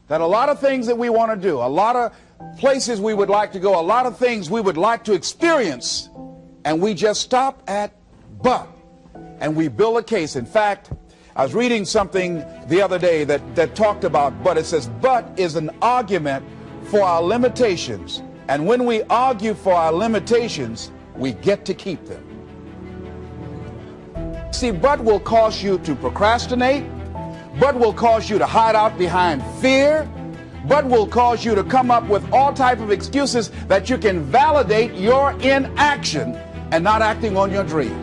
that a lot of things that we want to do, a lot of places we would like to go, a lot of things we would like to experience, and we just stop at but, and we build a case. In fact, I was reading something the other day that talked about but. It says but is an argument for our limitations, and when we argue for our limitations, we get to keep them. See, but will cause you to procrastinate, but will cause you to hide out behind fear, but will cause you to come up with all type of excuses that you can validate your inaction and not acting on your dream.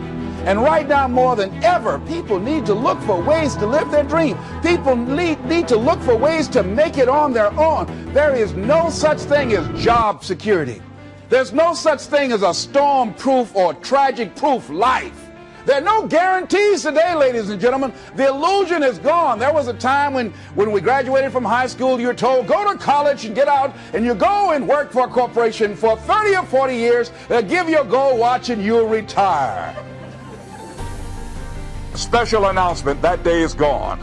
And right now, more than ever, people need to look for ways to live their dream. People need to look for ways to make it on their own. There is no such thing as job security. There's no such thing as a storm-proof or tragic-proof life. There are no guarantees today, ladies and gentlemen. The illusion is gone. There was a time when we graduated from high school, you were told, go to college and get out, and you go and work for a corporation for 30 or 40 years. They'll give you a gold watch and you'll retire. Special announcement, that day is gone.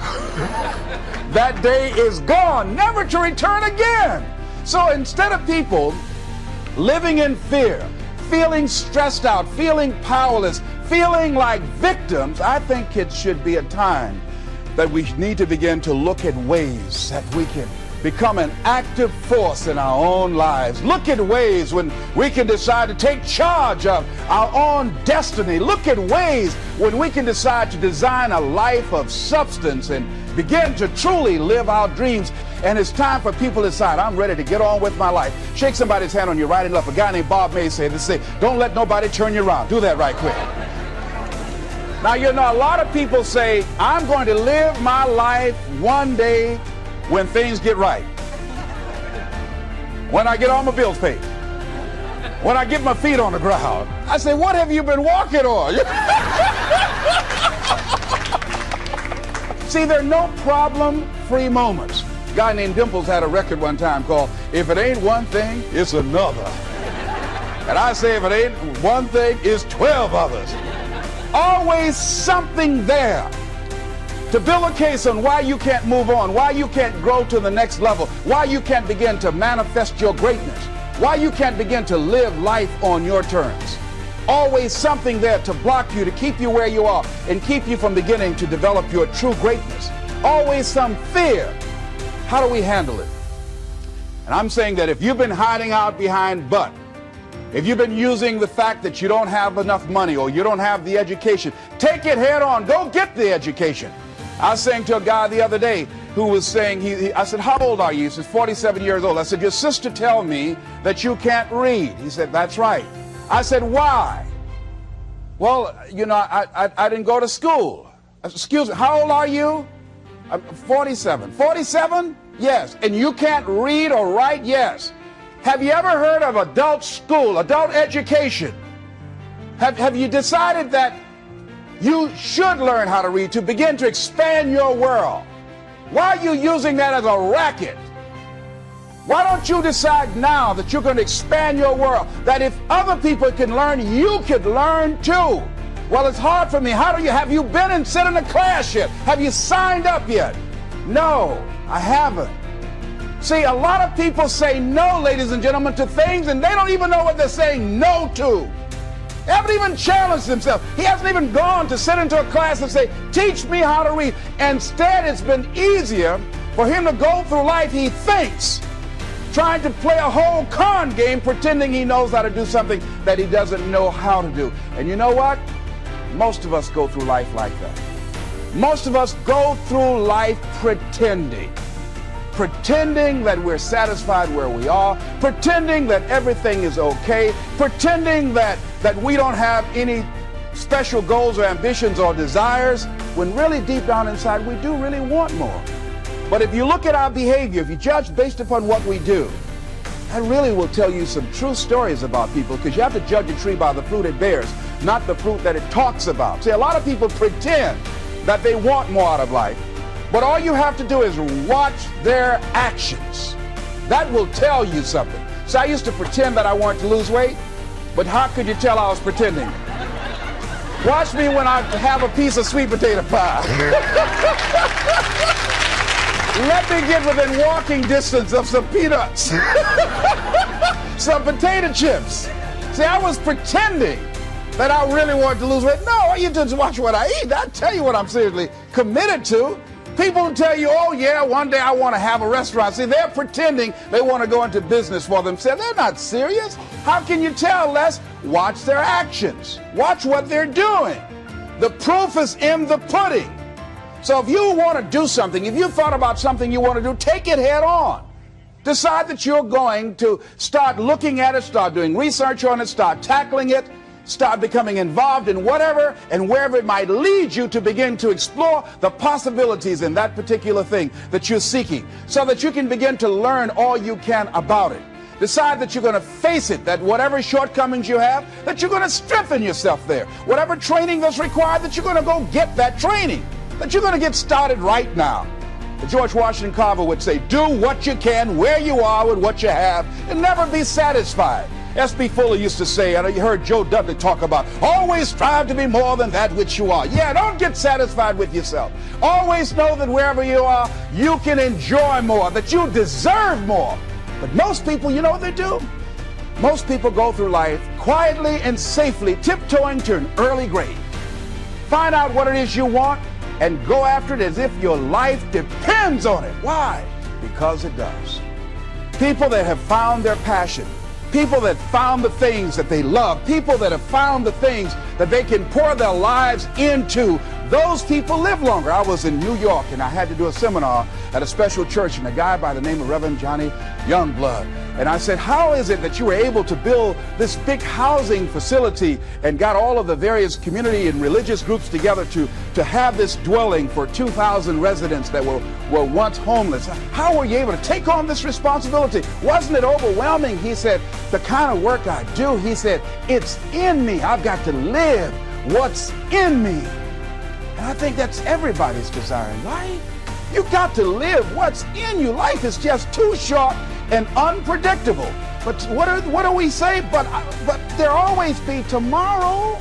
That day is gone, never to return again. So instead of people living in fear, feeling stressed out, feeling powerless, feeling like victims, I think it should be a time that we need to begin to look at ways that we can become an active force in our own lives. Look at ways when we can decide to take charge of our own destiny. Look at ways when we can decide to design a life of substance and begin to truly live our dreams. And it's time for people to decide, I'm ready to get on with my life. Shake somebody's hand on your right and left. A guy named Bob May said, don't let nobody turn you around. Do that right quick. Now, you know, a lot of people say, I'm going to live my life one day when things get right. When I get all my bills paid. When I get my feet on the ground. I say, what have you been walking on? See, there are no problem-free moments. A guy named Dimples had a record one time called, If It Ain't One Thing, It's Another. And I say, if it ain't one thing, it's 12 others. Always something there to build a case on why you can't move on, why you can't grow to the next level, why you can't begin to manifest your greatness, why you can't begin to live life on your terms. Always something there to block you, to keep you where you are, and keep you from beginning to develop your true greatness. Always some fear. How do we handle it? And I'm saying that if you've been hiding out behind but, if you've been using the fact that you don't have enough money or you don't have the education, take it head on. Go get the education. I was saying to a guy the other day who was saying, I said, how old are you? He says, 47 years old. I said, your sister tell me that you can't read. He said, that's right. I said, why? Well, you know, I didn't go to school. I said, excuse me, how old are you? I'm 47. 47? Yes. And you can't read or write? Yes. Have you ever heard of adult school, adult education? Have you decided that you should learn how to read to begin to expand your world? Why are you using that as a racket? Why don't you decide now that you're going to expand your world, that if other people can learn, you could learn too? Well, it's hard for me. Have you been and sit in a class yet? Have you signed up yet? No, I haven't. See, a lot of people say no, ladies and gentlemen, to things, and they don't even know what they're saying no to. They haven't even challenged themselves. He hasn't even gone to sit into a class and say, teach me how to read. Instead, it's been easier for him to go through life, he thinks, trying to play a whole con game, pretending he knows how to do something that he doesn't know how to do. And you know what? Most of us go through life like that. Most of us go through life pretending that we're satisfied where we are, pretending that everything is okay, pretending that we don't have any special goals or ambitions or desires, when really deep down inside we do really want more. But if you look at our behavior, if you judge based upon what we do, that really will tell you some true stories about people, because you have to judge a tree by the fruit it bears, not the fruit that it talks about. See, a lot of people pretend that they want more out of life, but all you have to do is watch their actions. That will tell you something. So I used to pretend that I wanted to lose weight, but how could you tell I was pretending? Watch me when I have a piece of sweet potato pie. Let me get within walking distance of some peanuts, some potato chips. See, I was pretending that I really wanted to lose weight. No, you just watch what I eat. I tell you what I'm seriously committed to. People who tell you, oh yeah, one day I want to have a restaurant. See, they're pretending they want to go into business for themselves. They're not serious. How can you tell, Les? Watch their actions. Watch what they're doing. The proof is in the pudding. So if you want to do something, if you thought about something you want to do, take it head on. Decide that you're going to start looking at it, start doing research on it, start tackling it, start becoming involved in whatever and wherever it might lead you to begin to explore the possibilities in that particular thing that you're seeking so that you can begin to learn all you can about it. Decide that you're going to face it, that whatever shortcomings you have, that you're going to strengthen yourself there. Whatever training that's required, that you're going to go get that training, that you're going to get started right now. George Washington Carver would say, do what you can where you are with what you have and never be satisfied. S.B. Fuller used to say, and you heard Joe Dudley talk about, always strive to be more than that which you are. Yeah, don't get satisfied with yourself. Always know that wherever you are, you can enjoy more, that you deserve more. But most people, you know what they do? Most people go through life quietly and safely, tiptoeing to an early grave. Find out what it is you want and go after it as if your life depends on it. Why? Because it does. People that have found their passion, people that found the things that they love, people that have found the things that they can pour their lives into, those people live longer. I was in New York and I had to do a seminar at a special church, and a guy by the name of Reverend Johnny Youngblood. And I said, how is it that you were able to build this big housing facility and got all of the various community and religious groups together to have this dwelling for 2,000 residents that were once homeless? How were you able to take on this responsibility? Wasn't it overwhelming? He said, the kind of work I do, he said, it's in me. I've got to live what's in me. And I think that's everybody's desire in life. You've got to live what's in you. Life is just too short and unpredictable. But what do we say? But there'll always be tomorrow.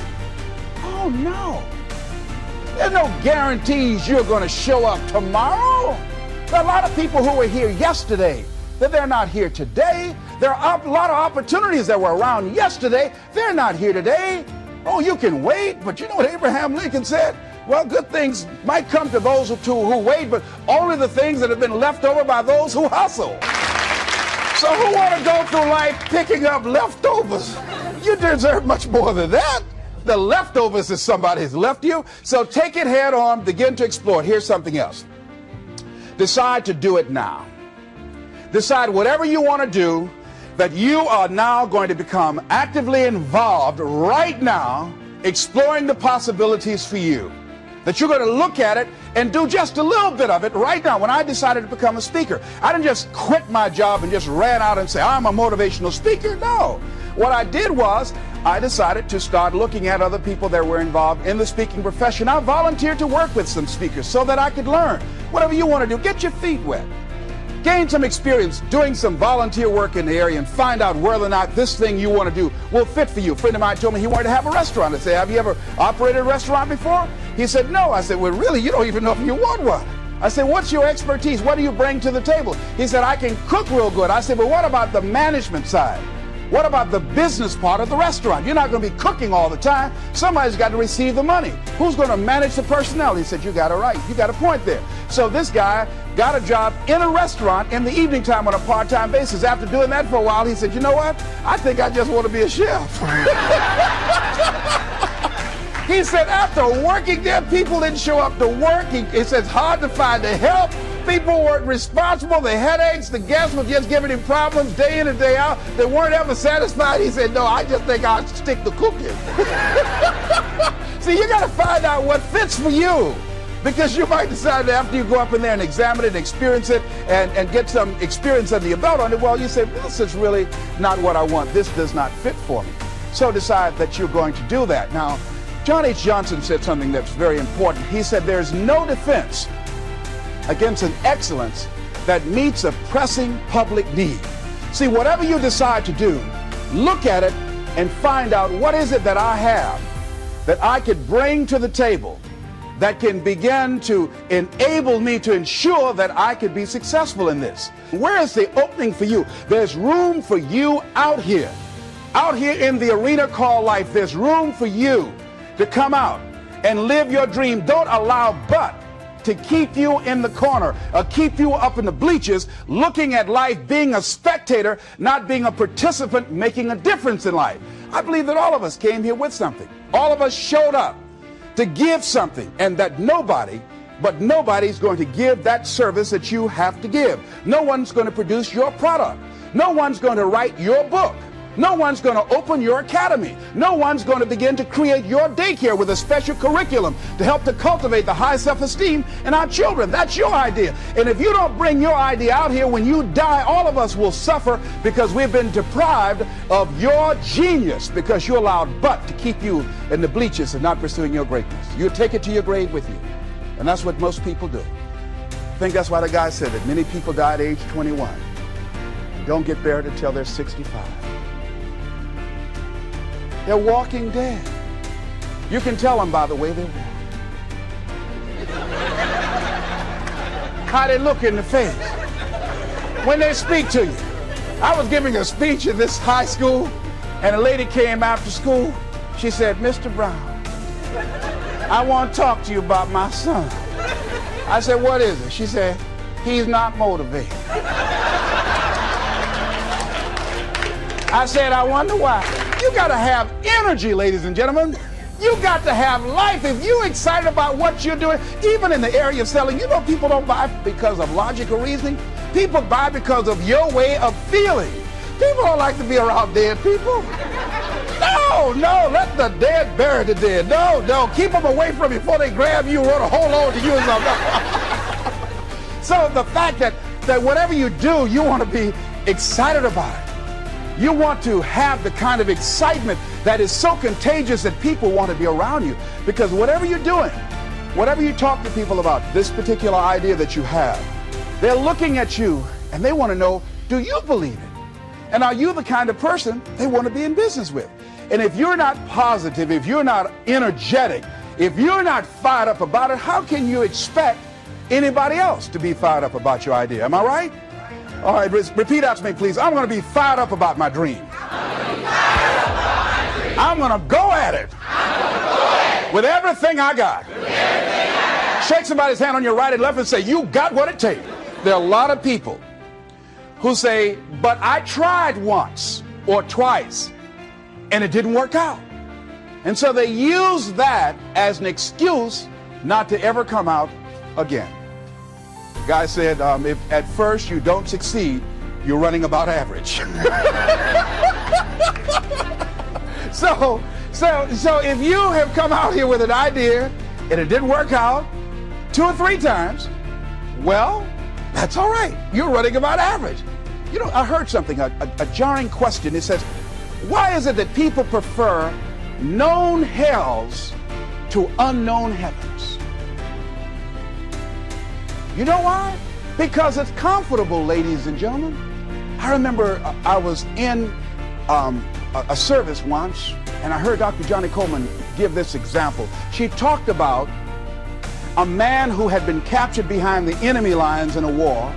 Oh no. There's no guarantees you're going to show up tomorrow. There are a lot of people who were here yesterday that they're not here today. There are a lot of opportunities that were around yesterday. They're not here today. Oh, you can wait, but you know what Abraham Lincoln said? Well, good things might come to those who wait, but only the things that have been left over by those who hustle. So who want to go through life picking up leftovers? You deserve much more than that. The leftovers is somebody has left you. So take it head on, begin to explore it. Here's something else. Decide to do it now. Decide whatever you want to do, that you are now going to become actively involved right now, exploring the possibilities for you. That you're going to look at it and do just a little bit of it right now. When I decided to become a speaker, I didn't just quit my job and just ran out and say, I'm a motivational speaker. No. What I did was I decided to start looking at other people that were involved in the speaking profession. I volunteered to work with some speakers so that I could learn. Whatever you want to do, get your feet wet. Gain some experience doing some volunteer work in the area and find out whether or not this thing you want to do will fit for you. A friend of mine told me he wanted to have a restaurant. I said, have you ever operated a restaurant before? He said, no. I said, well, really, you don't even know if you want one. I said, what's your expertise? What do you bring to the table? He said, I can cook real good. I said, well, what about the management side? What about the business part of the restaurant? You're not going to be cooking all the time. Somebody's got to receive the money. Who's going to manage the personnel? He said, you got it right. You got a point there. So this guy got a job in a restaurant in the evening time on a part-time basis. After doing that for a while, he said, you know what? I think I just want to be a chef. He said, after working there, people didn't show up to work. He said, it's hard to find the help. People weren't responsible. The headaches, the guests were just giving him problems day in and day out. They weren't ever satisfied. He said, no, I just think I'll stick to cooking. See, you got to find out what fits for you. Because you might decide that after you go up in there and examine it and experience it and get some experience under your belt on it, well, you say, this is really not what I want. This does not fit for me. So decide that you're going to do that. Now, John H. Johnson said something that's very important. He said, there's no defense against an excellence that meets a pressing public need. See, whatever you decide to do, look at it and find out what is it that I have that I could bring to the table that can begin to enable me to ensure that I could be successful in this. Where is the opening for you? There's room for you out here in the arena called life. There's room for you to come out and live your dream. Don't allow but to keep you in the corner or keep you up in the bleachers looking at life, being a spectator, not being a participant, making a difference in life. I believe that all of us came here with something. All of us showed up to give something, and that nobody's going to give that service that you have to give. No one's going to produce your product. No one's going to write your book. No one's going to open your academy. No one's going to begin to create your daycare with a special curriculum to help to cultivate the high self-esteem in our children. That's your idea. And if you don't bring your idea out here, when you die, all of us will suffer because we've been deprived of your genius because you allowed but to keep you in the bleachers and not pursuing your greatness. You take it to your grave with you. And that's what most people do. I think that's why the guy said that many people die at age 21 and don't get buried until they're 65. They're walking dead. You can tell them by the way they walk. How they look in the face when they speak to you. I was giving a speech in this high school, and a lady came after school. She said, "Mr. Brown, I want to talk to you about my son." I said, "What is it?" She said, "He's not motivated." I said, "I wonder why." You got to have energy, ladies and gentlemen. You got to have life. If you're excited about what you're doing, even in the area of selling, you know people don't buy because of logical reasoning. People buy because of your way of feeling. People don't like to be around dead people. No, let the dead bury the dead. No, keep them away from you before they grab you and want to hold on to you or something. So the fact that whatever you do, you want to be excited about it. You want to have the kind of excitement that is so contagious that people want to be around you. Because whatever you're doing, whatever you talk to people about, this particular idea that you have, they're looking at you and they want to know, do you believe it? And are you the kind of person they want to be in business with? And if you're not positive, if you're not energetic, if you're not fired up about it, how can you expect anybody else to be fired up about your idea? Am I right? All right, repeat after me, please. I'm going to be fired up about my dream. I'm going to go at it with everything I got. Shake somebody's hand on your right and left and say, "You got what it takes." There are a lot of people who say, "But I tried once or twice and it didn't work out." And so they use that as an excuse not to ever come out again. Guy said, if at first you don't succeed, you're running about average. So if you have come out here with an idea and it didn't work out 2 or 3 times, well, that's all right. You're running about average. You know, I heard something, a jarring question. It says, why is it that people prefer known hells to unknown heavens? You know why? Because it's comfortable, ladies and gentlemen. I remember I was in a service once, and I heard Dr. Johnny Coleman give this example. She talked about a man who had been captured behind the enemy lines in a war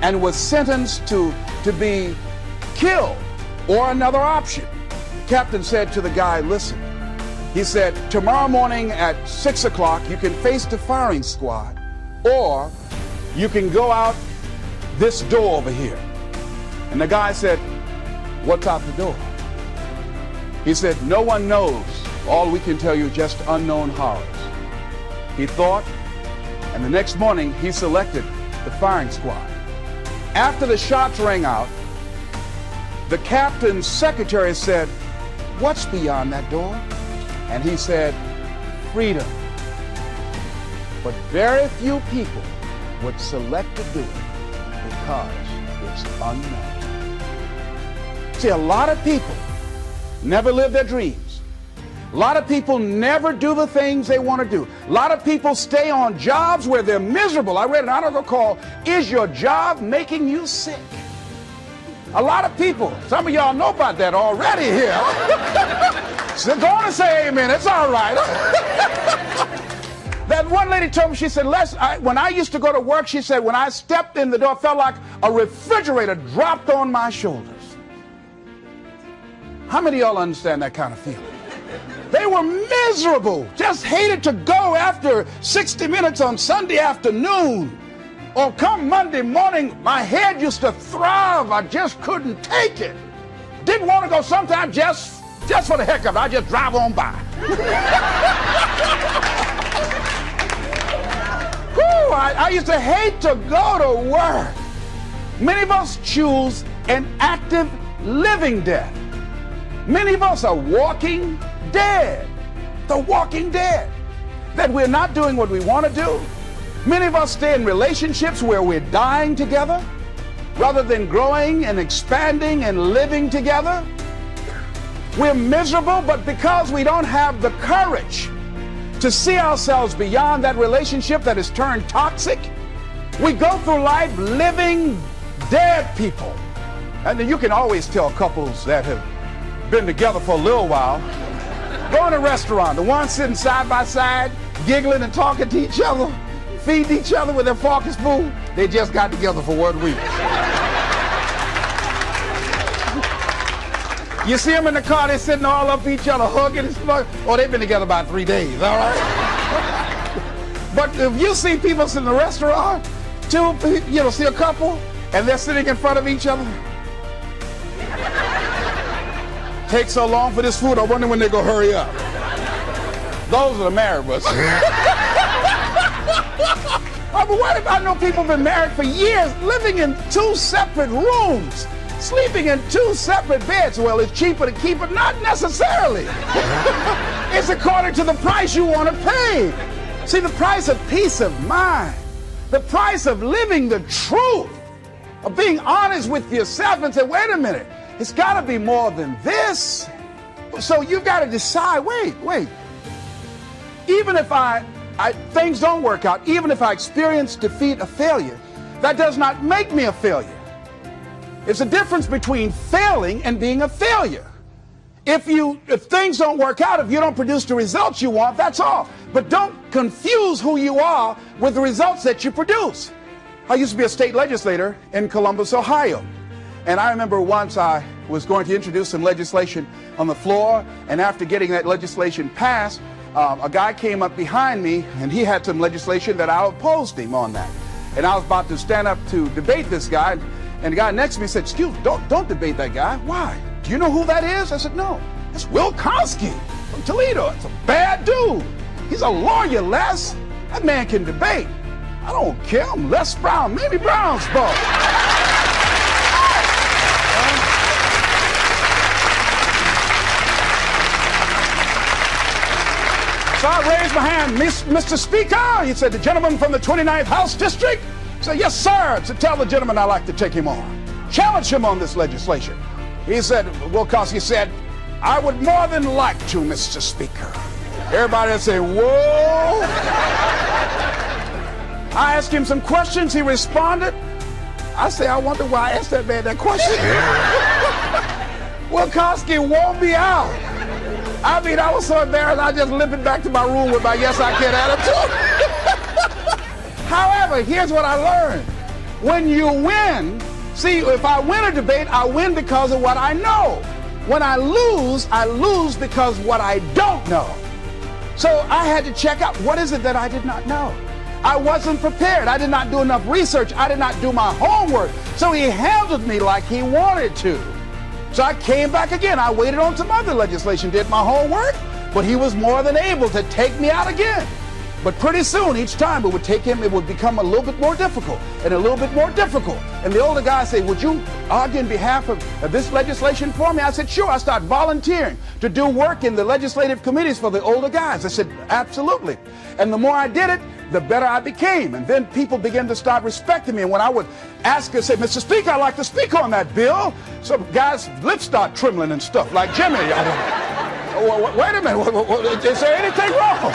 and was sentenced to be killed or another option. The captain said to the guy, "Listen," he said, "tomorrow morning at 6 o'clock, you can face the firing squad, or you can go out this door over here." And the guy said, "What's out the door?" He said, "No one knows. All we can tell you is just unknown horrors." He thought, and the next morning he selected the firing squad. After the shots rang out, the captain's secretary said, "What's beyond that door?" And he said, "Freedom." But very few people would select to do it because it's unknown. See, a lot of people never live their dreams. A lot of people never do the things they want to do. A lot of people stay on jobs where they're miserable. I read an article called, "Is Your Job Making You Sick?" A lot of people, some of y'all know about that already here. So go on and say amen, it's all right. That one lady told me, she said, when I used to go to work, she said, when I stepped in the door, it felt like a refrigerator dropped on my shoulders. How many of y'all understand that kind of feeling? They were miserable, just hated to go after 60 minutes on Sunday afternoon. Or come Monday morning, my head used to throb. I just couldn't take it. Didn't want to go sometimes just for the heck of it. I just drive on by. Whew, I used to hate to go to work. Many of us choose an active living death. Many of us are walking dead. The walking dead. That we're not doing what we want to do. Many of us stay in relationships where we're dying together rather than growing and expanding and living together. We're miserable, but because we don't have the courage to see ourselves beyond that relationship that has turned toxic, we go through life living dead people. And then you can always tell couples that have been together for a little while. Go in a restaurant, the ones sitting side by side, giggling and talking to each other, feeding each other with their fork and spoon, they just got together for 1 week. You see them in the car, they're sitting all up each other, hugging and slugging. Oh, they've been together about 3 days, all right? But if you see people sitting in a restaurant, see a couple, and they're sitting in front of each other. Takes so long for this food, I wonder when they're going to hurry up. Those are the married ones. But what if I know people have been married for years, living in 2 separate rooms, sleeping in 2 separate beds? Well, it's cheaper to keep it. Not necessarily. It's according to the price you want to pay. See, the price of peace of mind, the price of living the truth, of being honest with yourself and say, wait a minute, it's got to be more than this. So you've got to decide, wait. Even if things don't work out, even if I experience defeat or failure, that does not make me a failure. It's a difference between failing and being a failure. If things don't work out, if you don't produce the results you want, that's all. But don't confuse who you are with the results that you produce. I used to be a state legislator in Columbus, Ohio. And I remember once I was going to introduce some legislation on the floor, and after getting that legislation passed, a guy came up behind me, and he had some legislation that I opposed him on that. And I was about to stand up to debate this guy, and the guy next to me said, excuse me, don't debate that guy. Why? Do you know who that is? I said, no. It's Will Kosky from Toledo. It's a bad dude. He's a lawyer, Les. That man can debate. I don't care. I'm Les Brown, Mamie Brown's fault. So I raised my hand, Mr. Speaker. He said, the gentleman from the 29th House District? I said, yes, sir. To tell the gentleman I'd like to take him on. Challenge him on this legislation. He said, Will Kosky said, I would more than like to, Mr. Speaker. Everybody would say, whoa. I asked him some questions. He responded. I say, I wonder why I asked that man that question. Will Kosky wore me out. I mean, I was so embarrassed, I just limped back to my room with my yes, I can attitude. However, here's what I learned. When you win, see, if I win a debate, I win because of what I know. When I lose because of what I don't know. So I had to check out, what is it that I did not know? I wasn't prepared. I did not do enough research. I did not do my homework. So he handled me like he wanted to. So I came back again. I waited on some other legislation, did my homework, but he was more than able to take me out again. But pretty soon, each time it would become a little bit more difficult and a little bit more difficult. And the older guy said, would you argue in behalf of this legislation for me? I said, sure. I started volunteering to do work in the legislative committees for the older guys. I said, absolutely. And the more I did it, the better I became. And then people began to start respecting me. And when I would ask and say, Mr. Speaker, I'd like to speak on that bill, some guys' lips start trembling and stuff, like Jimmy. Wait a minute, is there anything wrong?